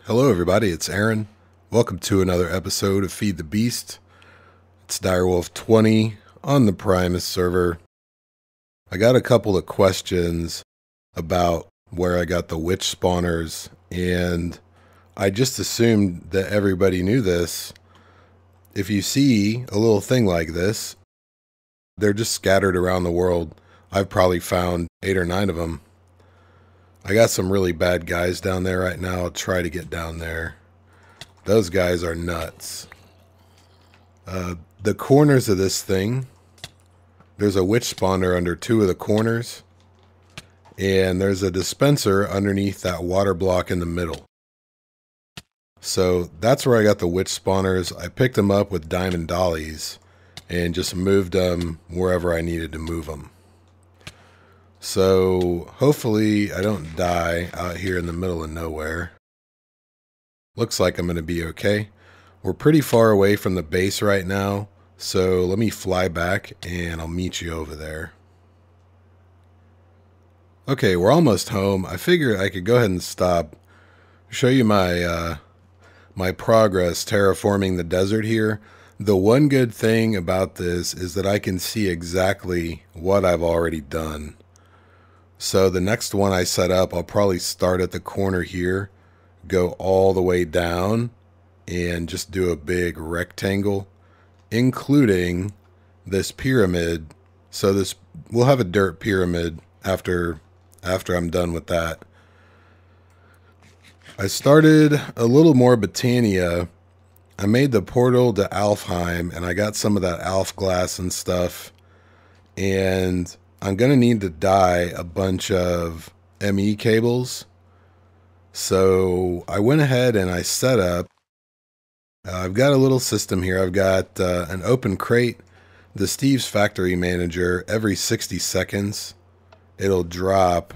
Hello everybody, it's Aaron. Welcome to another episode of Feed the Beast. It's Direwolf20 on the Primus server. I got a couple of questions about where I got the witch spawners, and I just assumed that everybody knew this. If you see a little thing like this, they're just scattered around the world. I've probably found 8 or 9 of them. I got some really bad guys down there right now. I'll try to get down there. Those guys are nuts. The corners of this thing, there's a witch spawner under 2 of the corners, and there's a dispenser underneath that water block in the middle. So that's where I got the witch spawners. I picked them up with diamond dollies and just moved them wherever I needed to move them. So hopefully I don't die out here in the middle of nowhere. Looks like I'm going to be okay. We're pretty far away from the base right now, so let me fly back and I'll meet you over there. Okay, we're almost home. I figured I could go ahead and stop, show you my my progress terraforming the desert here. The one good thing about this is that I can see exactly what I've already done. So the next one I set up, I'll probably start at the corner here, go all the way down, and just do a big rectangle, including this pyramid. So this, we'll have a dirt pyramid after I'm done with that. I started a little more Botania. I made the portal to Alfheim, and I got some of that Alf glass and stuff, and I'm going to need to dye a bunch of ME cables. So I went ahead and I set up, I've got a little system here. I've got an open crate, the Steve's Factory Manager. Every 60 seconds, it'll drop.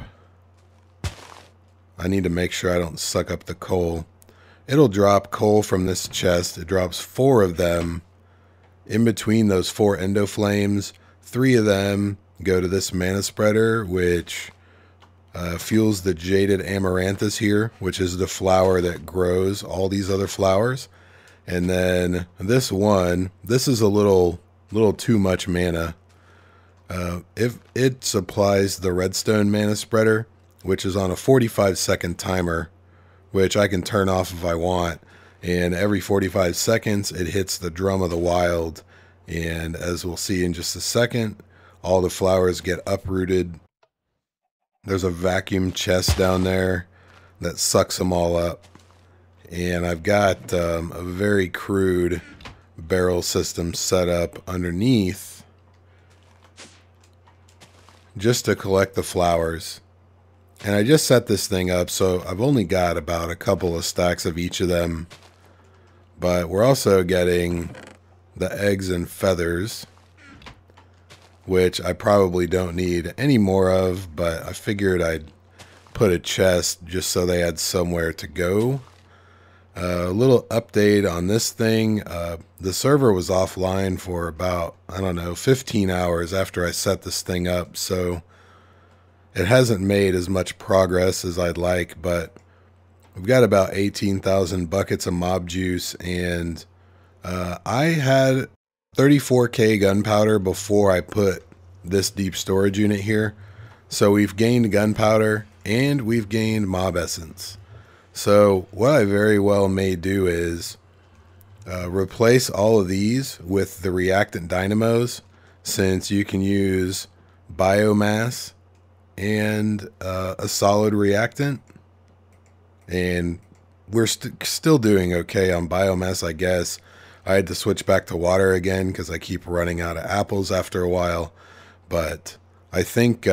I need to make sure I don't suck up the coal. It'll drop coal from this chest. It drops 4 of them. In between those 4 endo flames, 3 of them go to this mana spreader, which fuels the jaded amaranthus here, which is the flower that grows all these other flowers. And then this one, this is a little too much mana. If it supplies the redstone mana spreader, which is on a 45-second timer, which I can turn off if I want. And every 45 seconds, it hits the drum of the wild. And as we'll see in just a second, all the flowers get uprooted. There's a vacuum chest down there that sucks them all up. And I've got a very crude barrel system set up underneath just to collect the flowers. And I just set this thing up, so I've only got about a couple of stacks of each of them. But we're also getting the eggs and feathers, which I probably don't need any more of, but I figured I'd put a chest just so they had somewhere to go. A little update on this thing. The server was offline for about, I don't know, 15 hours after I set this thing up, so it hasn't made as much progress as I'd like, but we've got about 18,000 buckets of mob juice, and I had 34k gunpowder before I put this deep storage unit here. So we've gained gunpowder and we've gained mob essence. So what I very well may do is replace all of these with the reactant dynamos, since you can use biomass and a solid reactant. And we're still doing okay on biomass, I guess. I had to switch back to water again because I keep running out of apples after a while. But I think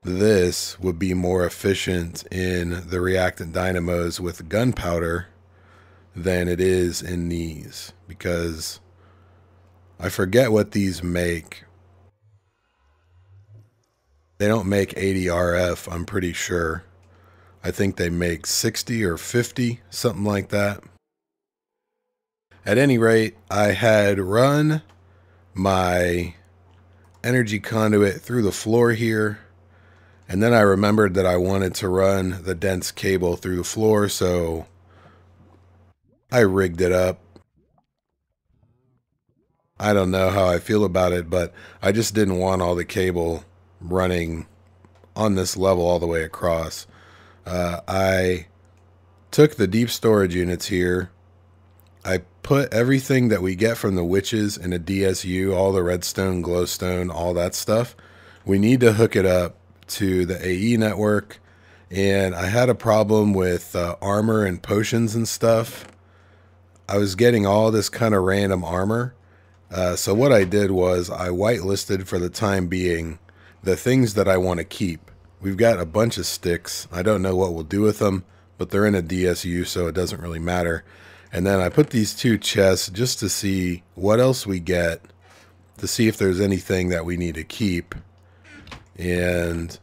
this would be more efficient in the reactant dynamos with gunpowder than it is in these, because I forget what these make. They don't make 80 RF, I'm pretty sure. I think they make 60 or 50, something like that. At any rate, I had run my energy conduit through the floor here, and then I remembered that I wanted to run the dense cable through the floor, so I rigged it up. I don't know how I feel about it, but I just didn't want all the cable running on this level all the way across. I took the deep storage units here. I put everything that we get from the witches in a DSU, all the redstone, glowstone, all that stuff. We need to hook it up to the AE network. And I had a problem with armor and potions and stuff. I was getting all this kind of random armor. So what I did was I whitelisted for the time being the things that I want to keep. We've got a bunch of sticks. I don't know what we'll do with them, but they're in a DSU, so it doesn't really matter. And then I put these 2 chests just to see what else we get, to see if there's anything that we need to keep. And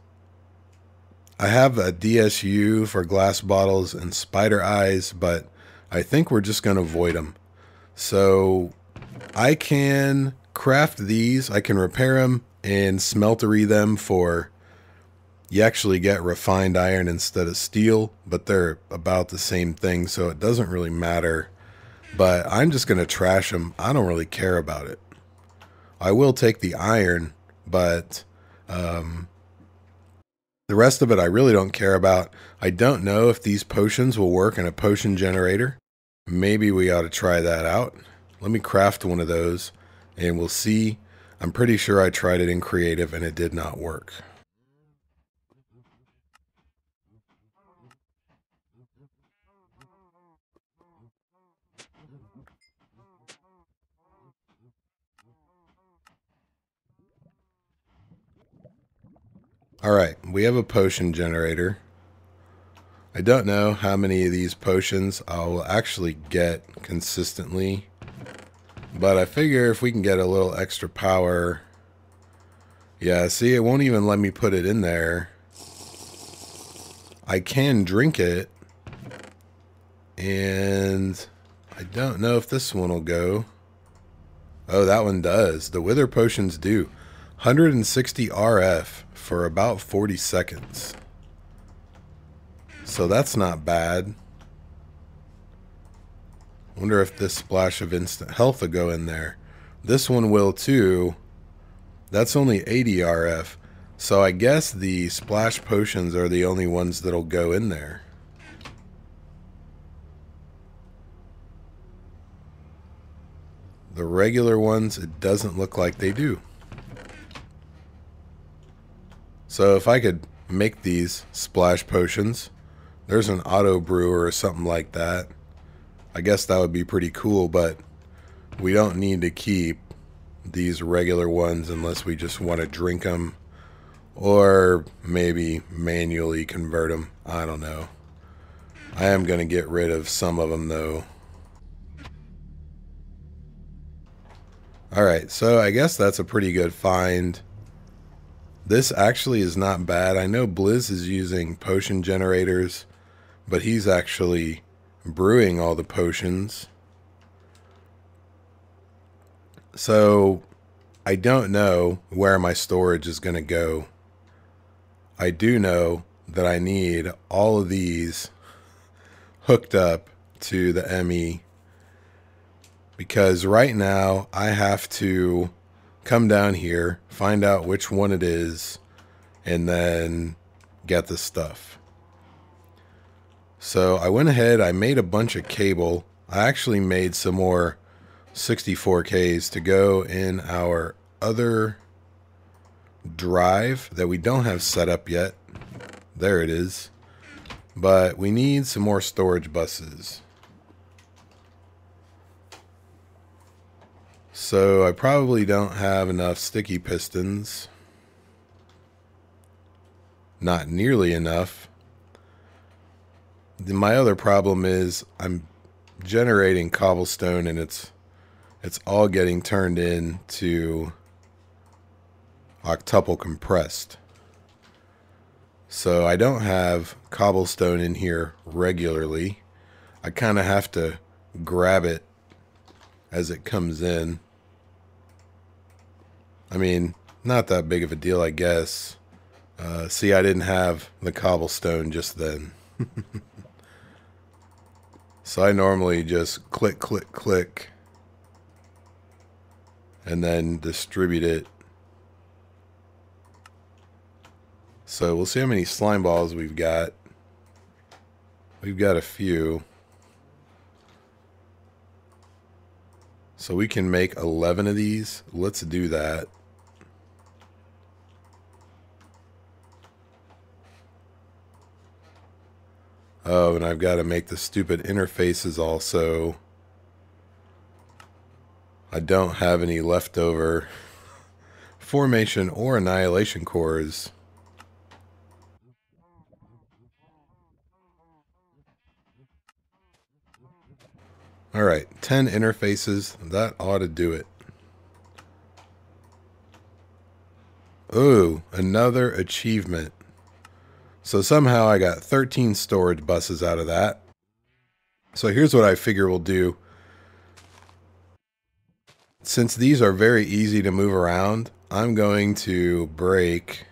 I have a DSU for glass bottles and spider eyes, but I think we're just going to void them. So I can craft these, I can repair them and smeltery them for, you actually get refined iron instead of steel, but they're about the same thing, so it doesn't really matter. But I'm just going to trash them. I don't really care about it. I will take the iron, but the rest of it I really don't care about. I don't know if these potions will work in a potion generator. Maybe we ought to try that out. Let me craft one of those and we'll see. I'm pretty sure I tried it in creative and it did not work. Alright, we have a potion generator. I don't know how many of these potions I'll actually get consistently, but I figure if we can get a little extra power. Yeah, see, it won't even let me put it in there. I can drink it, and I don't know if this one will go. Oh, that one does. The wither potions do. 160 RF for about 40 seconds. So that's not bad. Wonder if this splash of instant health will go in there. This one will too. That's only 80 RF. So I guess the splash potions are the only ones that'll go in there. The regular ones, it doesn't look like they do. So if I could make these splash potions, there's an auto brewer or something like that. I guess that would be pretty cool, but we don't need to keep these regular ones unless we just want to drink them or maybe manually convert them. I don't know. I am going to get rid of some of them though. Alright, so I guess that's a pretty good find. This actually is not bad. I know Blizz is using potion generators, but he's actually brewing all the potions. So I don't know where my storage is going to go. I do know that I need all of these hooked up to the ME, because right now I have to come down here, find out which one it is, and then get the stuff. So I went ahead, I made a bunch of cable. I actually made some more 64Ks to go in our other drive that we don't have set up yet. There it is. But we need some more storage buses. So I probably don't have enough sticky pistons. Not nearly enough. My other problem is I'm generating cobblestone and it's all getting turned into octuple compressed. So I don't have cobblestone in here regularly. I kind of have to grab it as it comes in. I mean, not that big of a deal, I guess. See, I didn't have the cobblestone just then. So I normally just click, click, click, and then distribute it. So we'll see how many slime balls we've got. We've got a few. So we can make 11 of these. Let's do that. Oh, and I've got to make the stupid interfaces also. I don't have any leftover formation or annihilation cores. Alright, 10 interfaces. That ought to do it. Ooh, another achievement. So somehow I got 13 storage buses out of that. So here's what I figure we'll do. Since these are very easy to move around, I'm going to break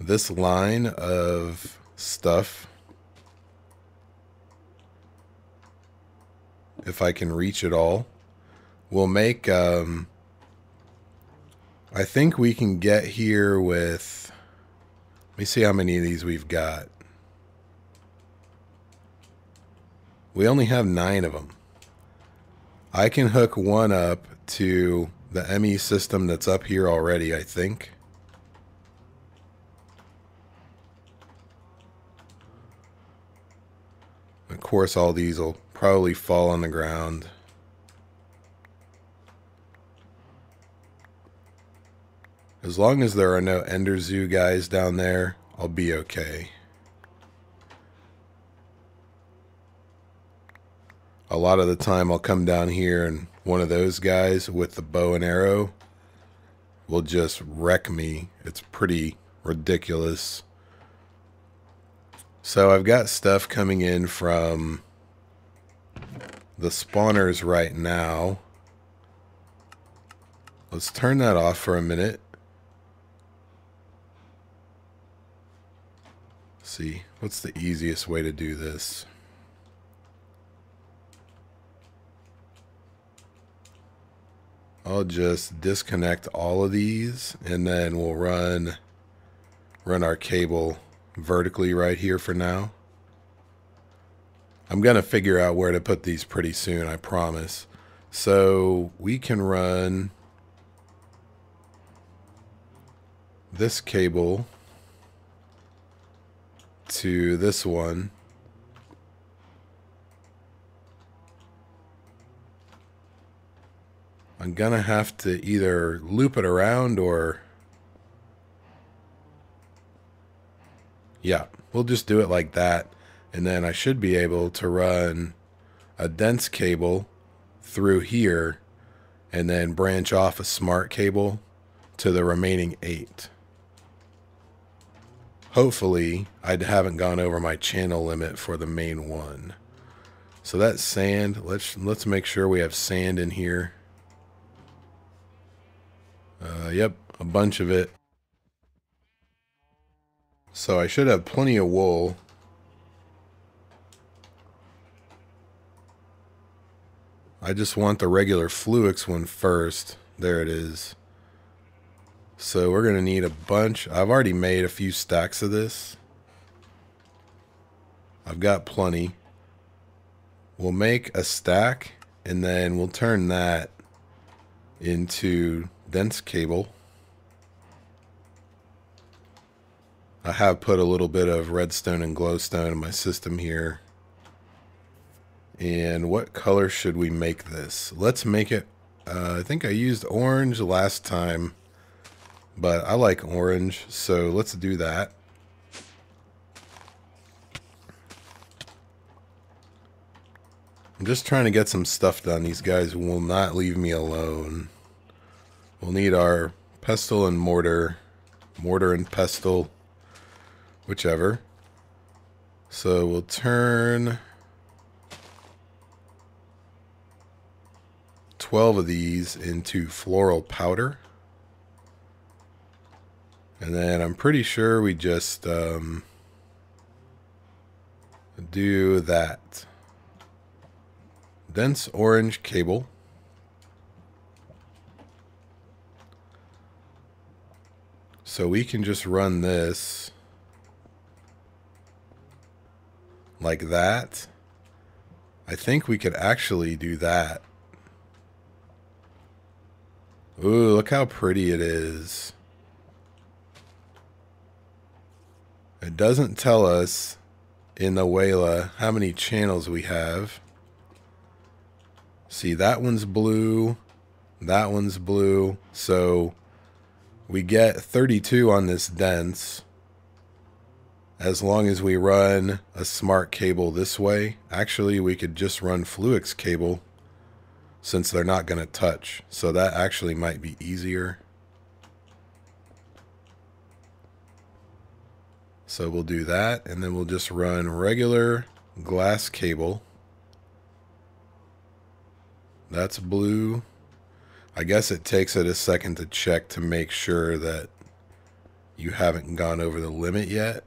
this line of stuff. If I can reach it all. We'll make, I think we can get here with, let me see how many of these we've got. We only have 9 of them. I can hook one up to the ME system that's up here already, I think. Of course, all these will probably fall on the ground. As long as there are no Ender Zoo guys down there, I'll be okay. A lot of the time I'll come down here and one of those guys with the bow and arrow will just wreck me. It's pretty ridiculous. So I've got stuff coming in from the spawners right now. Let's turn that off for a minute. See, what's the easiest way to do this? I'll just disconnect all of these and then we'll run our cable vertically right here for now. I'm gonna figure out where to put these pretty soon, I promise. So we can run this cable to this one. I'm gonna have to either loop it around or... yeah, we'll just do it like that. And then I should be able to run a dense cable through here and then branch off a smart cable to the remaining 8. Hopefully, I haven't gone over my channel limit for the main one. So that's sand. Let's make sure we have sand in here. Yep, a bunch of it. So I should have plenty of wool. I just want the regular Fluix one first. There it is. So we're going to need a bunch. I've already made a few stacks of this. I've got plenty. We'll make a stack and then we'll turn that into dense cable. I have put a little bit of redstone and glowstone in my system here. And what color should we make this? Let's make it, I think I used orange last time, but I like orange, so let's do that. I'm just trying to get some stuff done. These guys will not leave me alone. We'll need our pestle and mortar and pestle, whichever. So we'll turn 12 of these into floral powder. And then I'm pretty sure we just do that. dense orange cable. So we can just run this like that. I think we could actually do that. Ooh, look how pretty it is. It doesn't tell us in the Wayla how many channels we have. See, that one's blue, that one's blue. So we get 32 on this dense as long as we run a smart cable this way. Actually, we could just run Fluix cable since they're not going to touch. So that actually might be easier. So we'll do that, and then we'll just run regular glass cable. That's blue. I guess it takes it a second to check to make sure that you haven't gone over the limit yet.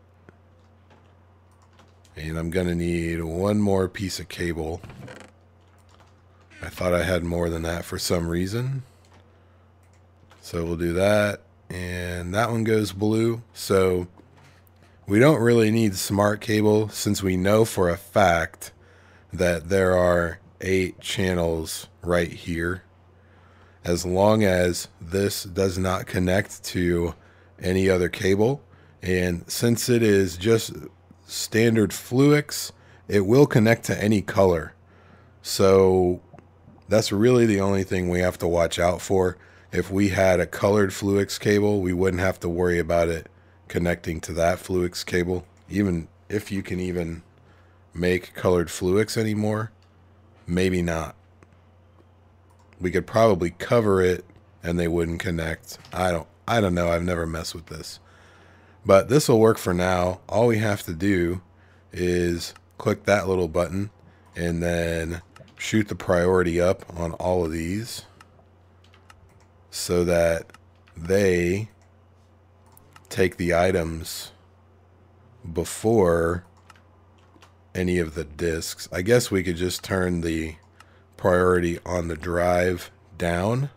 And I'm going to need one more piece of cable. I thought I had more than that for some reason. So we'll do that, and that one goes blue. So we don't really need smart cable since we know for a fact that there are 8 channels right here. As long as this does not connect to any other cable, and since it is just standard Fluix, it will connect to any color. So that's really the only thing we have to watch out for. If we had a colored Fluix cable, we wouldn't have to worry about it connecting to that Fluix cable. Even if you can even make colored Fluix anymore, maybe not. We could probably cover it and they wouldn't connect. I don't know. I've never messed with this. But this will work for now. All we have to do is click that little button and then shoot the priority up on all of these so that they take the items before any of the discs. I guess we could just turn the priority on the drive down,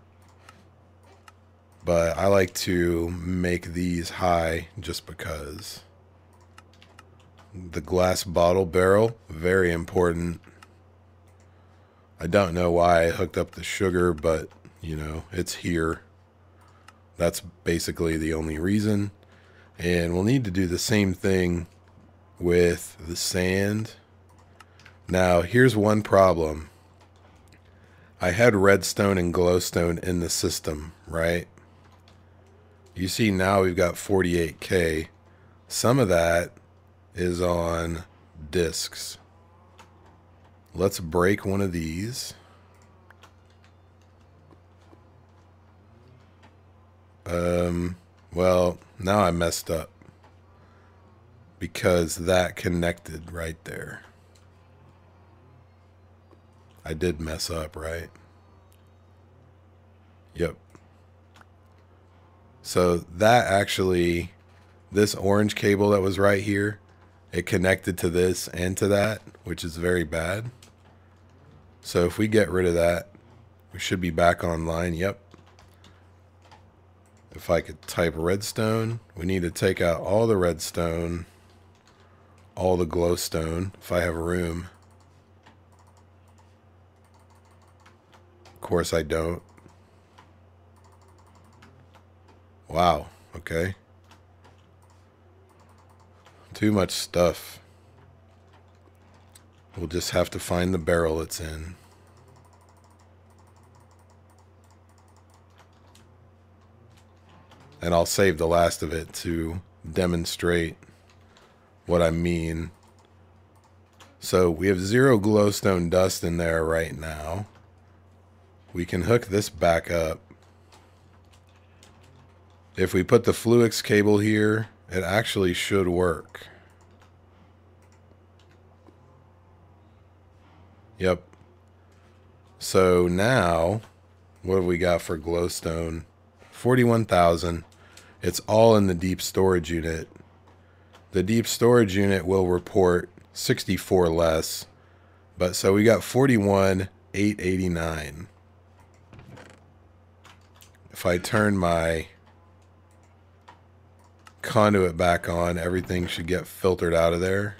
but I like to make these high just because. The glass bottle barrel, very important. I don't know why I hooked up the sugar, but you know, it's here. That's basically the only reason. And we'll need to do the same thing with the sand. Now, here's one problem. I had redstone and glowstone in the system, right? You see now we've got 48K. Some of that is on discs. Let's break one of these. Well, now I messed up because that connected right there. I did mess up, right? Yep. So that actually, this orange cable that was right here, it connected to this and to that, which is very bad. So if we get rid of that, we should be back online. Yep. If I could type redstone, we need to take out all the redstone, all the glowstone, if I have room. Of course I don't. Wow, okay. Too much stuff. We'll just have to find the barrel it's in. And I'll save the last of it to demonstrate what I mean. So we have 0 glowstone dust in there right now. We can hook this back up. If we put the Fluix cable here, it actually should work. Yep. So now, what have we got for glowstone? 41,000. It's all in the deep storage unit. The deep storage unit will report 64 less. But so we got 41. 889. If I turn my conduit back on, everything should get filtered out of there.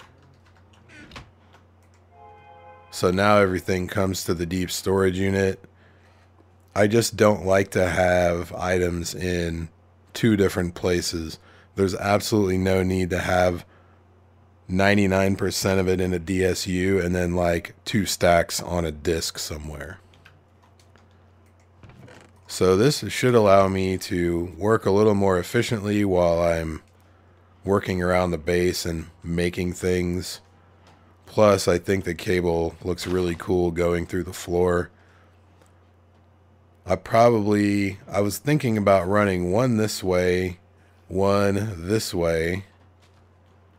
So now everything comes to the deep storage unit. I just don't like to have items in two different places. There's absolutely no need to have 99% of it in a DSU and then like 2 stacks on a disk somewhere. So this should allow me to work a little more efficiently while I'm working around the base and making things. Plus, I think the cable looks really cool going through the floor. I was thinking about running one this way, one this way,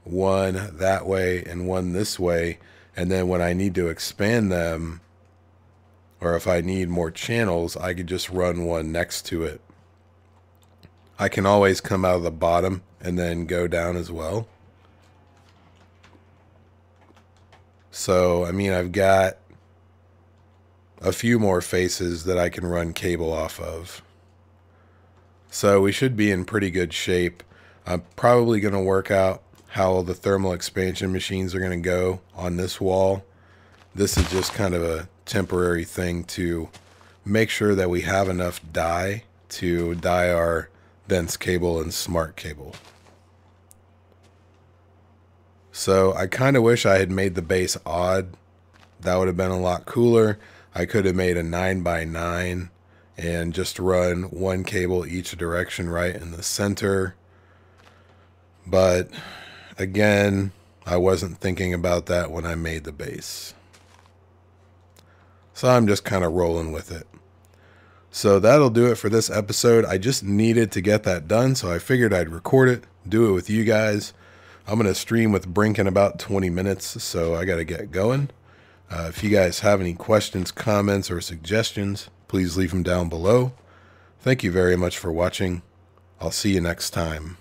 one that way, and one this way. And then when I need to expand them, or if I need more channels, I could just run one next to it. I can always come out of the bottom and then go down as well. So, I mean, I've got a few more faces that I can run cable off of. So we should be in pretty good shape. I'm probably going to work out how the thermal expansion machines are going to go on this wall. This is just kind of a temporary thing to make sure that we have enough dye to dye our dense cable and smart cable. So I kind of wish I had made the base odd. That would have been a lot cooler. I could have made a 9x9 and just run one cable each direction right in the center. But again, I wasn't thinking about that when I made the base. So I'm just kind of rolling with it. So that'll do it for this episode. I just needed to get that done, so I figured I'd record it, do it with you guys. I'm going to stream with Brink in about 20 minutes, so I got to get going. If you guys have any questions, comments, or suggestions, please leave them down below. Thank you very much for watching. I'll see you next time.